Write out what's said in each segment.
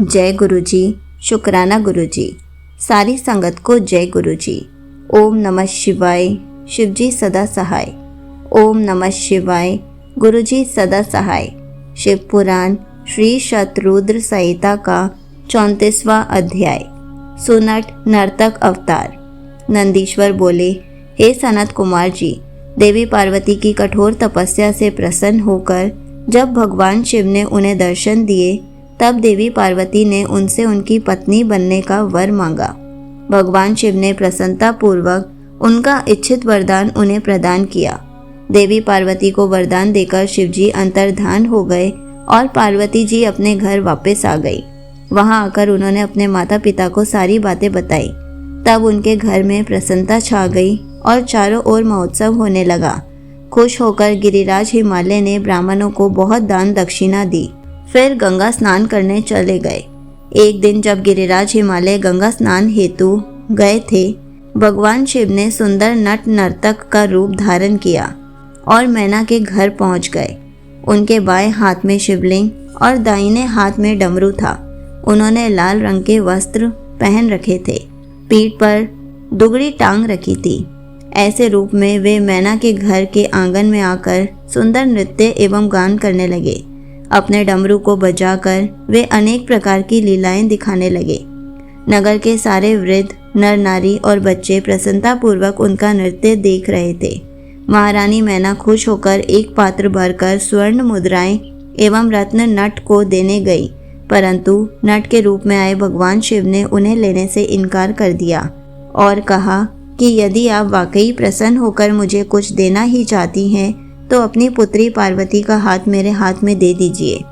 जय गुरु जी, शुक्राना गुरु जी। सारी संगत को जय गुरु जी। ओम नमः शिवाय, शिव जी सदा सहाय। ओम नमः शिवाय, गुरु जी सदा सहाय। शिव पुराण श्री शतरुद्र संहिता का 34वां अध्याय। सुनट नर्तक अवतार। नंदीश्वर बोले, हे सनत कुमार जी, देवी पार्वती की कठोर तपस्या से प्रसन्न होकर जब भगवान शिव ने उन्हें दर्शन दिए, तब देवी पार्वती ने उनसे उनकी पत्नी बनने का वर मांगा। भगवान शिव ने प्रसन्नता पूर्वक उनका इच्छित वरदान उन्हें प्रदान किया। देवी पार्वती को वरदान देकर शिवजी अंतर्धान हो गए और पार्वती जी अपने घर वापस आ गई। वहां आकर उन्होंने अपने माता पिता को सारी बातें बताई। तब उनके घर में प्रसन्नता छा गई और चारों ओर महोत्सव होने लगा। खुश होकर गिरिराज हिमालय ने ब्राह्मणों को बहुत दान दक्षिणा दी। फिर गंगा स्नान करने चले गए। एक दिन जब गिरिराज हिमालय गंगा स्नान हेतु गए थे, भगवान शिव ने सुंदर नट नर्तक का रूप धारण किया और मैना के घर पहुंच गए। उनके बाएं हाथ में शिवलिंग और दाहिने हाथ में डमरू था। उन्होंने लाल रंग के वस्त्र पहन रखे थे, पीठ पर दुगड़ी टांग रखी थी। ऐसे रूप में वे मैना के घर के आंगन में आकर सुंदर नृत्य एवं गान करने लगे। अपने डमरू को बजाकर वे अनेक प्रकार की लीलाएं दिखाने लगे। नगर के सारे वृद्ध, नर नारी और बच्चे प्रसन्नतापूर्वक उनका नृत्य देख रहे थे। महारानी मैना खुश होकर एक पात्र भरकर स्वर्ण मुद्राएं एवं रत्न नट को देने गई, परंतु नट के रूप में आए भगवान शिव ने उन्हें लेने से इनकार कर दिया और कहा कि यदि आप वाकई प्रसन्न होकर मुझे कुछ देना ही चाहती हैं तो अपनी पुत्री पार्वती का हाथ मेरे हाथ में दे दीजिए।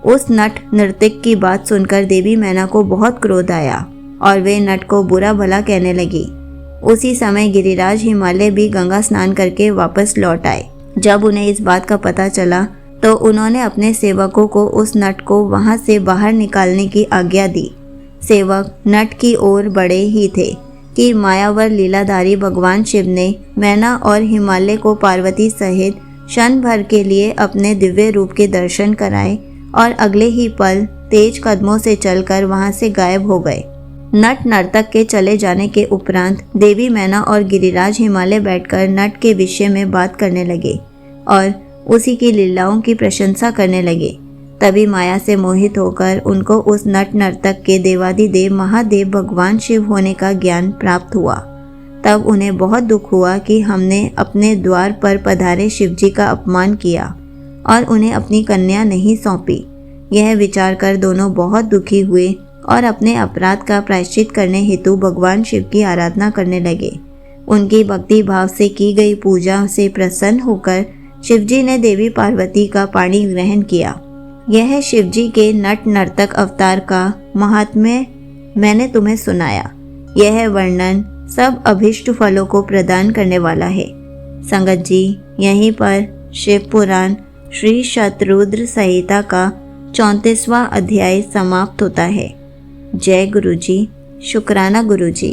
उस नट नर्तक की बात सुनकर देवी मैना को बहुत क्रोध आया और वे नट को बुरा भला कहने लगी। उसी समय गिरिराज हिमालय भी गंगा स्नान करके वापस लौट आए। जब उन्हें इस बात का पता चला तो उन्होंने अपने सेवकों को उस नट को वहां से बाहर निकालने की आज्ञा दी। सेवक नट की ओर बढ़े ही थे कि मायावर लीलाधारी भगवान शिव ने मैना और हिमालय को पार्वती सहित क्षण भर के लिए अपने दिव्य रूप के दर्शन कराए और अगले ही पल तेज कदमों से चलकर वहां से गायब हो गए। नट नर्तक के चले जाने के उपरांत देवी मैना और गिरिराज हिमालय बैठकर नट के विषय में बात करने लगे और उसी की लीलाओं की प्रशंसा करने लगे। तभी माया से मोहित होकर उनको उस नट नर्तक के देवादिदेव महादेव भगवान शिव होने का ज्ञान प्राप्त हुआ। तब उन्हें बहुत दुख हुआ कि हमने अपने द्वार पर पधारे शिवजी का अपमान किया और उन्हें अपनी कन्या नहीं सौंपी। यह विचार कर दोनों बहुत दुखी हुए और अपने अपराध का प्रायश्चित करने हेतु भगवान शिव की आराधना करने लगे। उनकी भक्ति भाव से की गई पूजा से प्रसन्न होकर शिवजी ने देवी पार्वती का पाणी ग्रहण किया। यह शिवजी के नट नर्तक अवतार का महात्म्य मैंने तुम्हें सुनाया। यह वर्णन सब अभिष्ट फलों को प्रदान करने वाला है। संगत जी, यहीं पर शिव पुराण श्री शतरुद्र संहिता का 34वां अध्याय समाप्त होता है। जय गुरु जी, शुक्राना गुरु जी।